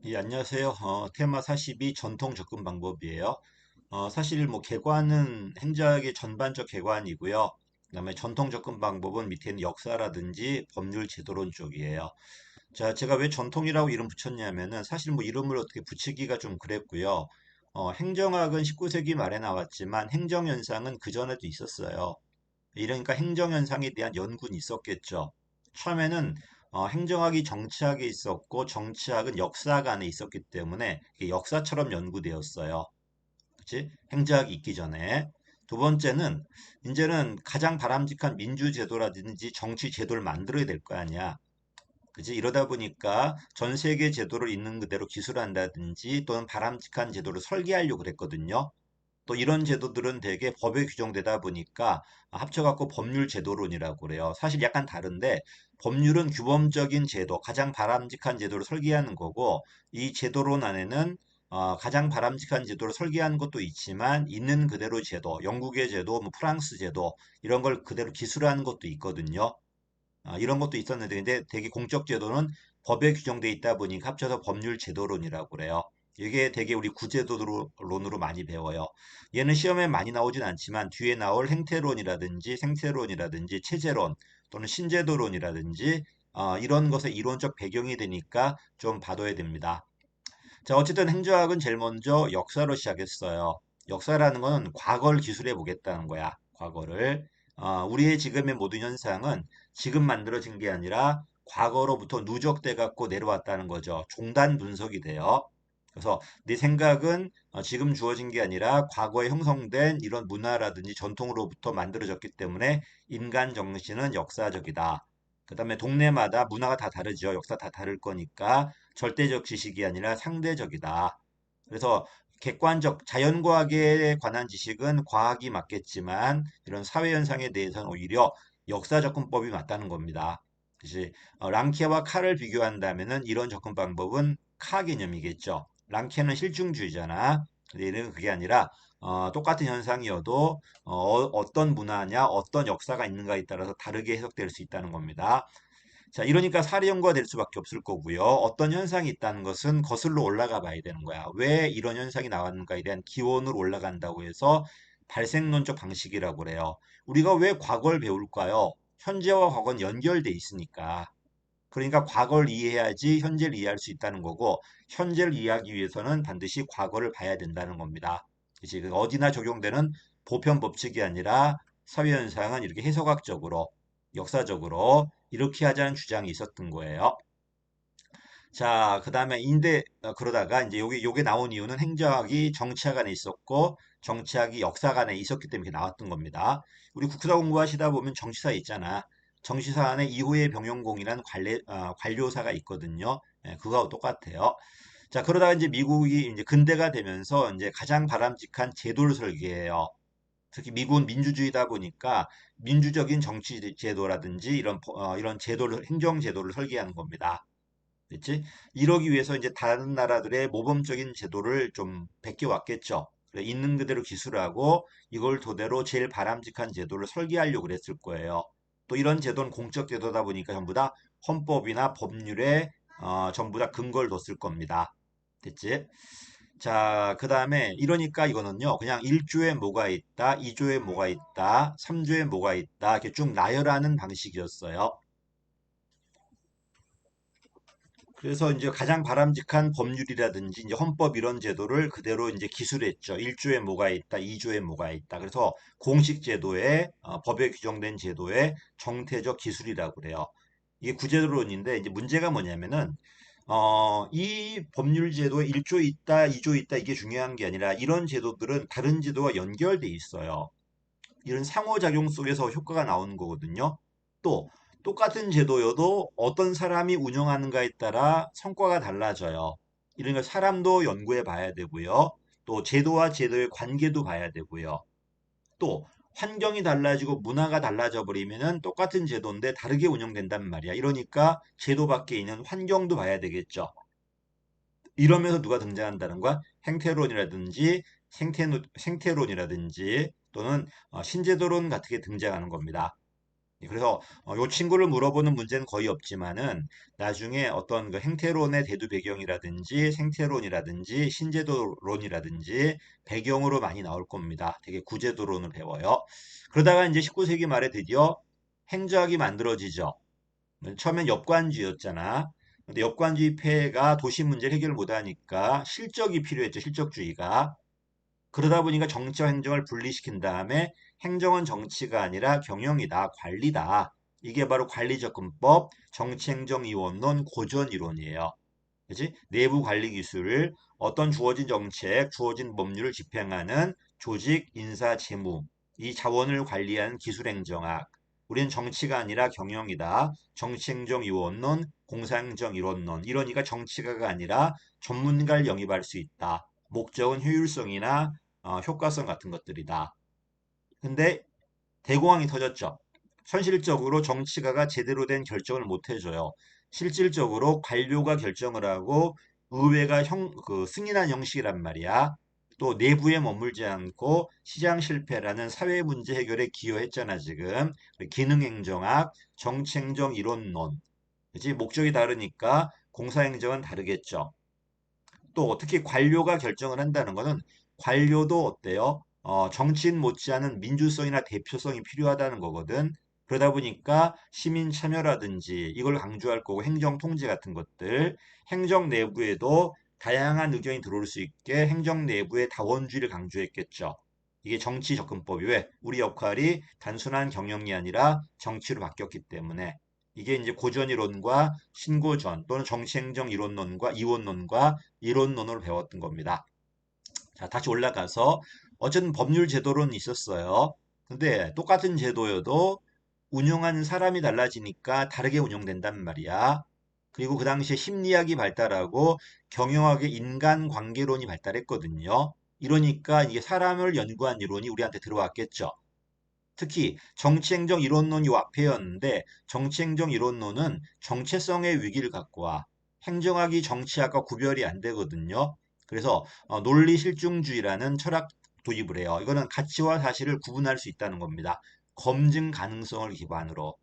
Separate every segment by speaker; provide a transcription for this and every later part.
Speaker 1: 예, 안녕하세요. 테마 42 전통 접근 방법이에요. 사실 뭐 개관은 행정학의 전반적 개관이고요. 그다음에 전통 접근 방법은 밑에는 역사라든지 법률 제도론 쪽이에요. 자, 제가 왜 전통이라고 이름 붙였냐면은 사실 뭐 이름을 어떻게 붙이기가 좀 그랬고요. 행정학은 19세기 말에 나왔지만 행정현상은 그전에도 있었어요. 이러니까 행정현상에 대한 연구는 있었겠죠. 처음에는 행정학이 정치학에 있었고 정치학은 역사가 안에 있었기 때문에 이게 역사처럼 연구되었어요. 그치? 행정학이 있기 전에. 두 번째는 이제는 가장 바람직한 민주제도라든지 정치 제도를 만들어야 될 거 아니야. 그지? 이러다 보니까 전 세계 제도를 있는 그대로 기술한다든지 또는 바람직한 제도를 설계하려고 그랬거든요. 또 이런 제도들은 대개 법에 규정되다 보니까 합쳐갖고 법률 제도론이라고 그래요. 사실 약간 다른데 법률은 규범적인 제도, 가장 바람직한 제도를 설계하는 거고 이 제도론 안에는 가장 바람직한 제도를 설계하는 것도 있지만 있는 그대로 제도, 영국의 제도, 뭐 프랑스 제도 이런 걸 그대로 기술하는 것도 있거든요. 이런 것도 있었는데 근데 되게 공적 제도는 법에 규정돼 있다 보니까 합쳐서 법률 제도론이라고 그래요. 이게 되게 우리 구제도론으로 많이 배워요. 얘는 시험에 많이 나오진 않지만 뒤에 나올 행태론이라든지 생태론이라든지 체제론 또는 신제도론이라든지 이런 것의 이론적 배경이 되니까 좀 봐둬야 됩니다. 자, 어쨌든 행정학은 제일 먼저 역사로 시작했어요. 역사라는 건 과거를 기술해 보겠다는 거야. 과거를. 우리의 지금의 모든 현상은 지금 만들어진 게 아니라 과거로부터 누적돼 갖고 내려왔다는 거죠. 종단 분석이 돼요. 그래서 내 생각은 지금 주어진 게 아니라 과거에 형성된 이런 문화라든지 전통으로부터 만들어졌기 때문에 인간 정신은 역사적이다. 그다음에 동네마다 문화가 다 다르죠. 역사 다 다를 거니까 절대적 지식이 아니라 상대적이다. 그래서 객관적 자연과학에 관한 지식은 과학이 맞겠지만 이런 사회현상에 대해서는 오히려 역사 접근법이 맞다는 겁니다. 그래서 랑케와 카를 비교한다면은 이런 접근 방법은 카 개념이겠죠. 랑케는 실증주의잖아. 근데 얘는 그게 아니라 똑같은 현상이어도 떤 문화냐, 어떤 역사가 있는가에 따라서 다르게 해석될 수 있다는 겁니다. 자, 이러니까 사례연구가 될 수밖에 없을 거고요. 어떤 현상이 있다는 것은 거슬러 올라가 봐야 되는 거야. 왜 이런 현상이 나왔는가에 대한 기원으로 올라간다고 해서 발생론적 방식이라고 그래요. 우리가 왜 과거를 배울까요? 현재와 과거는 연결돼 있으니까. 그러니까 과거를 이해해야지 현재를 이해할 수 있다는 거고, 현재를 이해하기 위해서는 반드시 과거를 봐야 된다는 겁니다. 그치? 어디나 적용되는 보편 법칙이 아니라 사회현상은 이렇게 해석학적으로, 역사적으로 이렇게 하자는 주장이 있었던 거예요. 자, 그 다음에 그러다가 이제 요게 나온 이유는 행정학이 정치학 안에 있었고, 정치학이 역사학 안에 있었기 때문에 이렇게 나왔던 겁니다. 우리 국사 공부하시다 보면 정치사 있잖아. 정치사 안에 이후의 병영공이라는 관료사가 있거든요. 예, 그거하고 똑같아요. 자, 그러다가 이제 미국이 이제 근대가 되면서 이제 가장 바람직한 제도를 설계해요. 특히 미국은 민주주의다 보니까 민주적인 정치 제도라든지 이런 제도를, 행정 제도를 설계하는 겁니다. 됐지? 이러기 위해서 이제 다른 나라들의 모범적인 제도를 좀 베껴왔겠죠. 있는 그대로 기술하고 이걸 토대로 제일 바람직한 제도를 설계하려고 그랬을 거예요. 또 이런 제도는 공적 제도다 보니까 전부 다 헌법이나 법률에 전부 다 근거를 뒀을 겁니다. 됐지? 자, 그 다음에 이러니까 이거는요, 그냥 1조에 뭐가 있다, 2조에 뭐가 있다, 3조에 뭐가 있다, 이렇게 쭉 나열하는 방식이었어요. 그래서 이제 가장 바람직한 법률이라든지 이제 헌법 이런 제도를 그대로 이제 기술했죠. 1조에 뭐가 있다, 2조에 뭐가 있다. 그래서 공식 제도에 법에 규정된 제도의 정태적 기술이라고 그래요. 이게 구제도론인데 이제 문제가 뭐냐면은 이 법률 제도에 1조 있다, 2조 있다 이게 중요한 게 아니라 이런 제도들은 다른 제도와 연결돼 있어요. 이런 상호작용 속에서 효과가 나오는 거거든요. 또 똑같은 제도여도 어떤 사람이 운영하는가에 따라 성과가 달라져요. 이런 걸 사람도 연구해 봐야 되고요. 또 제도와 제도의 관계도 봐야 되고요. 또 환경이 달라지고 문화가 달라져 버리면은 똑같은 제도인데 다르게 운영된단 말이야. 이러니까 제도 밖에 있는 환경도 봐야 되겠죠. 이러면서 누가 등장한다는 거야? 행태론이라든지 생태론이라든지 또는 신제도론 같은 게 등장하는 겁니다. 그래서 요 친구를 물어보는 문제는 거의 없지만은 나중에 어떤 그 행태론의 대두 배경이라든지 생태론이라든지 신제도론이라든지 배경으로 많이 나올 겁니다. 되게 구제도론을 배워요. 그러다가 이제 19세기 말에 드디어 행정학이 만들어지죠. 처음엔 엽관주의였잖아. 근데 엽관주의 폐해가 도시 문제를 해결 못하니까 실적이 필요했죠. 실적주의가. 그러다 보니까 정치와 행정을 분리시킨 다음에 행정은 정치가 아니라 경영이다, 관리다. 이게 바로 관리접근법, 정치행정이원론, 고전이론이에요. 그지? 내부 관리 기술을 어떤 주어진 정책, 주어진 법률을 집행하는 조직, 인사, 재무, 이 자원을 관리하는 기술행정학. 우리는 정치가 아니라 경영이다. 정치행정이원론, 공사행정이론론. 이러니까 정치가가 아니라 전문가를 영입할 수 있다. 목적은 효율성이나 효과성 같은 것들이다. 근데 대공황이 터졌죠. 현실적으로 정치가가 제대로 된 결정을 못 해줘요. 실질적으로 관료가 결정을 하고 의회가 승인한 형식이란 말이야. 또 내부에 머물지 않고 시장 실패라는 사회 문제 해결에 기여했잖아, 지금. 기능행정학, 정치행정 이론론. 그지? 목적이 다르니까 공사행정은 다르겠죠. 또 특히 관료가 결정을 한다는 것은 관료도 어때요? 정치인 못지않은 민주성이나 대표성이 필요하다는 거거든. 그러다 보니까 시민 참여라든지 이걸 강조할 거고 행정 통제 같은 것들, 행정 내부에도 다양한 의견이 들어올 수 있게 행정 내부의 다원주의를 강조했겠죠. 이게 정치 접근법이 왜? 우리 역할이 단순한 경영이 아니라 정치로 바뀌었기 때문에 이게 이제 고전이론과 신고전 또는 정치행정 이론론과 이원론과 이론론으로 배웠던 겁니다. 자, 다시 올라가서 어쨌든 법률 제도론이 있었어요. 근데 똑같은 제도여도 운영하는 사람이 달라지니까 다르게 운영된단 말이야. 그리고 그 당시에 심리학이 발달하고 경영학의 인간관계론이 발달했거든요. 이러니까 이게 사람을 연구한 이론이 우리한테 들어왔겠죠. 특히 정치행정 이론론이 앞에였는데 정치행정 이론론은 정체성의 위기를 갖고 와. 행정학이 정치학과 구별이 안 되거든요. 그래서 논리실중주의라는 철학 도입을 해요. 이거는 가치와 사실을 구분할 수 있다는 겁니다. 검증 가능성을 기반으로.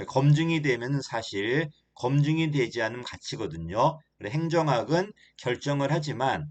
Speaker 1: 검증이 되면 사실, 검증이 되지 않으면 가치거든요. 그래, 행정은 결정을 하지만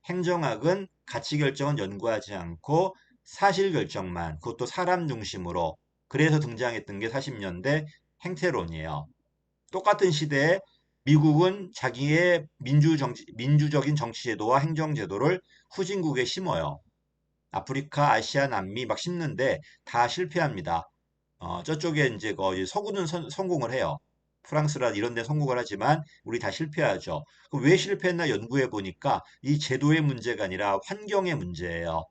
Speaker 1: 행정학은 가치 결정은 연구하지 않고 사실 결정만, 그것도 사람 중심으로. 그래서 등장했던 게 40년대 행태론이에요. 똑같은 시대에 미국은 자기의 민주적인 정치제도와 행정제도를 후진국에 심어요. 아프리카, 아시아, 남미 막 심는데 다 실패합니다. 저쪽에 이제 거의 서구는 성공을 해요. 프랑스라 이런 데 성공을 하지만 우리 다 실패하죠. 그럼 왜 실패했나 연구해 보니까 이 제도의 문제가 아니라 환경의 문제예요.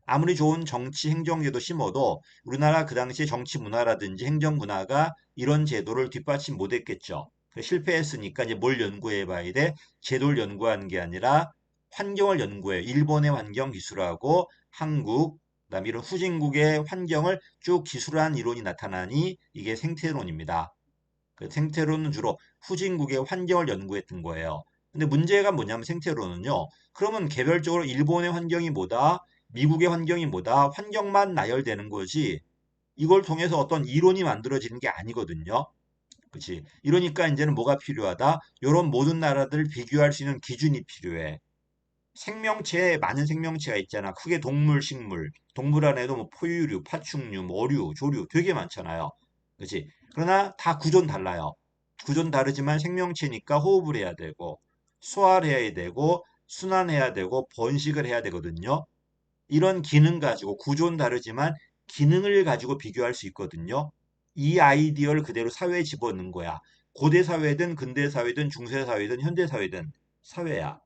Speaker 1: 아무리 좋은 정치 행정제도 심어도 우리나라 그 당시에 정치 문화라든지 행정 문화가 이런 제도를 뒷받침 못했겠죠. 실패했으니까 이제 뭘 연구해 봐야 돼? 제도를 연구하는 게 아니라 환경을 연구해. 일본의 환경 기술하고 한국, 그다음에 이런 후진국의 환경을 쭉 기술한 이론이 나타나니 이게 생태론입니다. 그 생태론은 주로 후진국의 환경을 연구했던 거예요. 근데 문제가 뭐냐면 생태론은요. 그러면 개별적으로 일본의 환경이 뭐다, 미국의 환경이 뭐다, 환경만 나열되는 거지. 이걸 통해서 어떤 이론이 만들어지는 게 아니거든요. 그치? 이러니까 이제는 뭐가 필요하다? 이런 모든 나라들을 비교할 수 있는 기준이 필요해. 생명체에 많은 생명체가 있잖아. 크게 동물, 식물. 동물 안에도 뭐 포유류, 파충류, 뭐 어류, 조류 되게 많잖아요. 그치? 그러나 다 구조는 달라요. 구조는 다르지만 생명체니까 호흡을 해야 되고, 소화를 해야 되고, 순환해야 되고, 번식을 해야 되거든요. 이런 기능 가지고, 구조는 다르지만 기능을 가지고 비교할 수 있거든요. 이 아이디어를 그대로 사회에 집어넣는 거야. 고대 사회든 근대 사회든 중세 사회든 현대 사회든 사회야.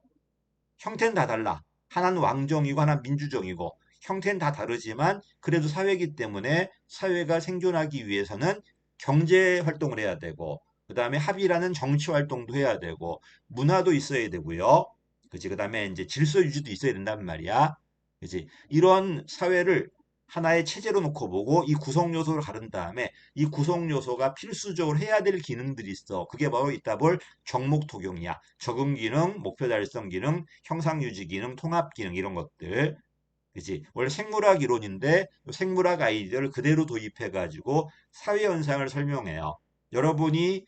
Speaker 1: 형태는 다 달라. 하나는 왕정이고 하나는 민주정이고 형태는 다 다르지만 그래도 사회이기 때문에 사회가 생존하기 위해서는 경제 활동을 해야 되고 그다음에 합의라는 정치 활동도 해야 되고 문화도 있어야 되고요. 그지? 그다음에 이제 질서 유지도 있어야 된단 말이야. 그지? 이런 사회를 하나의 체제로 놓고 보고 이 구성 요소를 가른 다음에 이 구성 요소가 필수적으로 해야 될 기능들이 있어. 그게 바로 이따 볼 정목 토경이야. 적응 기능, 목표 달성 기능, 형상 유지 기능, 통합 기능 이런 것들. 그지? 원래 생물학 이론인데 생물학 아이디어를 그대로 도입해가지고 사회 현상을 설명해요. 여러분이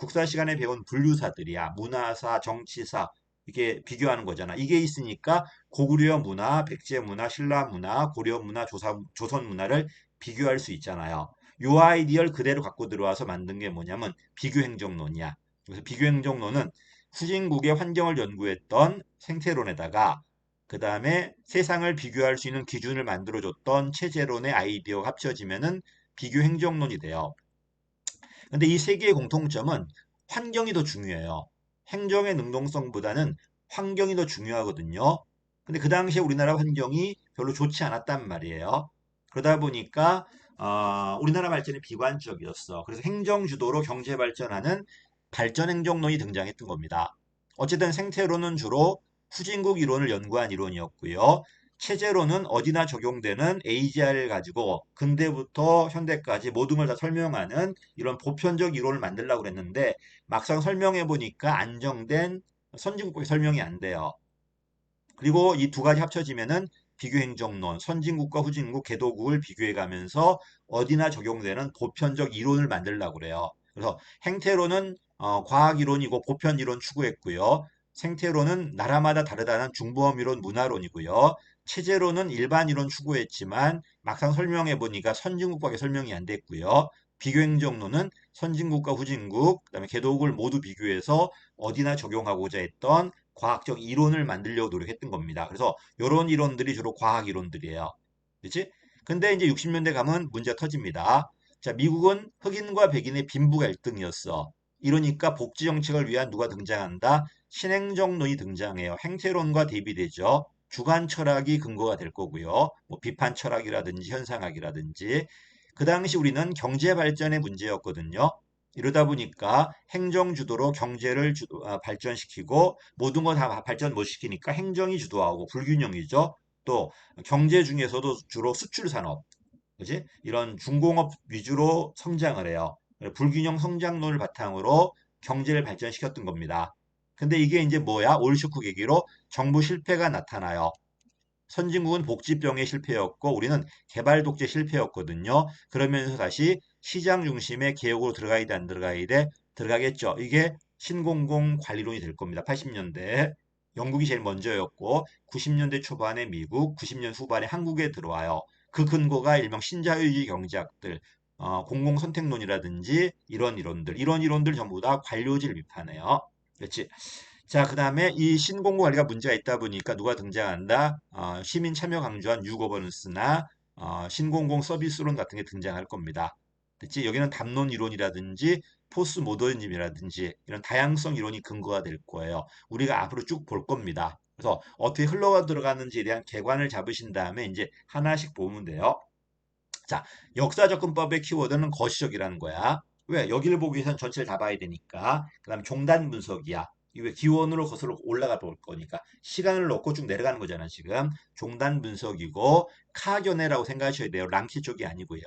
Speaker 1: 국사 시간에 배운 분류사들이야. 문화사, 정치사 이게 비교하는 거잖아. 이게 있으니까 고구려 문화, 백제 문화, 신라 문화, 고려 문화, 조선 문화를 비교할 수 있잖아요. 요 아이디어를 그대로 갖고 들어와서 만든 게 뭐냐면 비교행정론이야. 그래서 비교행정론은 후진국의 환경을 연구했던 생태론에다가 그 다음에 세상을 비교할 수 있는 기준을 만들어줬던 체제론의 아이디어가 합쳐지면은 비교행정론이 돼요. 근데 이 세 개의 공통점은 환경이 더 중요해요. 행정의 능동성보다는 환경이 더 중요하거든요. 근데 그 당시에 우리나라 환경이 별로 좋지 않았단 말이에요. 그러다 보니까 우리나라 발전이 비관적이었어. 그래서 행정주도로 경제 발전하는 발전행정론이 등장했던 겁니다. 어쨌든 생태론은 주로 후진국 이론을 연구한 이론이었고요. 체제로는 어디나 적용되는 AGR을 가지고 근대부터 현대까지 모든 걸 다 설명하는 이런 보편적 이론을 만들려고 그랬는데 막상 설명해 보니까 안정된 선진국의 설명이 안 돼요. 그리고 이 두 가지 합쳐지면은 비교행정론, 선진국과 후진국, 개도국을 비교해 가면서 어디나 적용되는 보편적 이론을 만들려고 그래요. 그래서 행태론은 과학 이론이고 보편 이론 추구했고요. 생태론은 나라마다 다르다는 중보험 이론 문화론이고요. 체제론은 일반 이론 추구했지만 막상 설명해 보니까 선진국과의 설명이 안 됐고요. 비교행정론은 선진국과 후진국, 그다음에 개도국을 모두 비교해서 어디나 적용하고자 했던 과학적 이론을 만들려고 노력했던 겁니다. 그래서 이런 이론들이 주로 과학 이론들이에요. 그렇지? 근데 이제 60년대 가면 문제가 터집니다. 자, 미국은 흑인과 백인의 빈부 갈등이었어. 이러니까 복지 정책을 위한 누가 등장한다? 신행정론이 등장해요. 행태론과 대비되죠. 주관 철학이 근거가 될 거고요. 뭐 비판 철학이라든지 현상학이라든지. 그 당시 우리는 경제 발전의 문제였거든요. 이러다 보니까 행정 주도로 경제를 발전시키고 모든 거 다 발전 못 시키니까 행정이 주도하고 불균형이죠. 또 경제 중에서도 주로 수출 산업, 그지? 이런 중공업 위주로 성장을 해요. 불균형 성장론을 바탕으로 경제를 발전시켰던 겁니다. 근데 이게 이제 뭐야? 올쇼크 계기로 정부 실패가 나타나요. 선진국은 복지병의 실패였고 우리는 개발 독재 실패였거든요. 그러면서 다시 시장 중심의 개혁으로 들어가야 돼, 안 들어가야 돼? 들어가겠죠. 이게 신공공 관리론이 될 겁니다. 80년대. 영국이 제일 먼저였고 90년대 초반에 미국, 90년 후반에 한국에 들어와요. 그 근거가 일명 신자유주의 경제학들, 공공선택론이라든지 이런 이론들, 이런 이론들 전부 다 관료지를 비판해요. 그렇지. 자, 그 다음에 이 신공고 관리가 문제가 있다 보니까 누가 등장한다? 시민 참여 강조한 뉴거버넌스나 신공공 서비스론 같은 게 등장할 겁니다. 됐지? 여기는 담론 이론이라든지 포스 모더니즘이라든지 이런 다양성 이론이 근거가 될 거예요. 우리가 앞으로 쭉 볼 겁니다. 그래서 어떻게 흘러가 들어가는지에 대한 개관을 잡으신 다음에 이제 하나씩 보면 돼요. 자, 역사 접근법의 키워드는 거시적이라는 거야. 왜? 여기를 보기 위해선 전체를 다 봐야 되니까. 그 다음 종단 분석이야. 이게 기원으로 거슬러 올라가 볼 거니까. 시간을 놓고 쭉 내려가는 거잖아, 지금. 종단 분석이고, 카견해라고 생각하셔야 돼요. 랑케 쪽이 아니고요.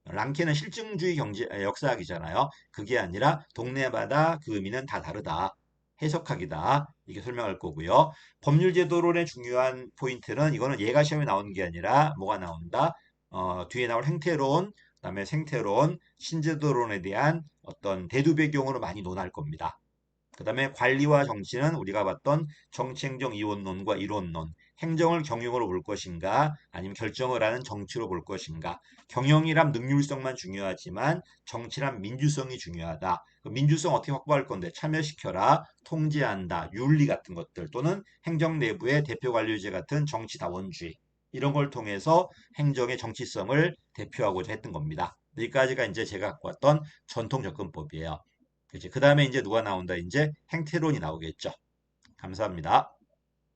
Speaker 1: 랑케는 실증주의 역사학이잖아요. 그게 아니라 동네마다 그 의미는 다 다르다. 해석학이다. 이렇게 설명할 거고요. 법률제도론의 중요한 포인트는 이거는 예가 시험에 나오는 게 아니라 뭐가 나온다? 뒤에 나올 행태론, 그다음에 생태론, 신제도론에 대한 어떤 대두 배경으로 많이 논할 겁니다. 그 다음에 관리와 정치는 우리가 봤던 정치행정 이원론과 이론론, 행정을 경영으로 볼 것인가, 아니면 결정을 하는 정치로 볼 것인가. 경영이란 능률성만 중요하지만 정치란 민주성이 중요하다. 그 민주성 어떻게 확보할 건데 참여시켜라, 통제한다, 윤리 같은 것들 또는 행정 내부의 대표 관료제 같은 정치 다원주의 이런 걸 통해서 행정의 정치성을 대표하고자 했던 겁니다. 여기까지가 이제 제가 갖고 왔던 전통 접근법이에요. 그치. 그 다음에 이제 누가 나온다? 이제 행태론이 나오겠죠. 감사합니다.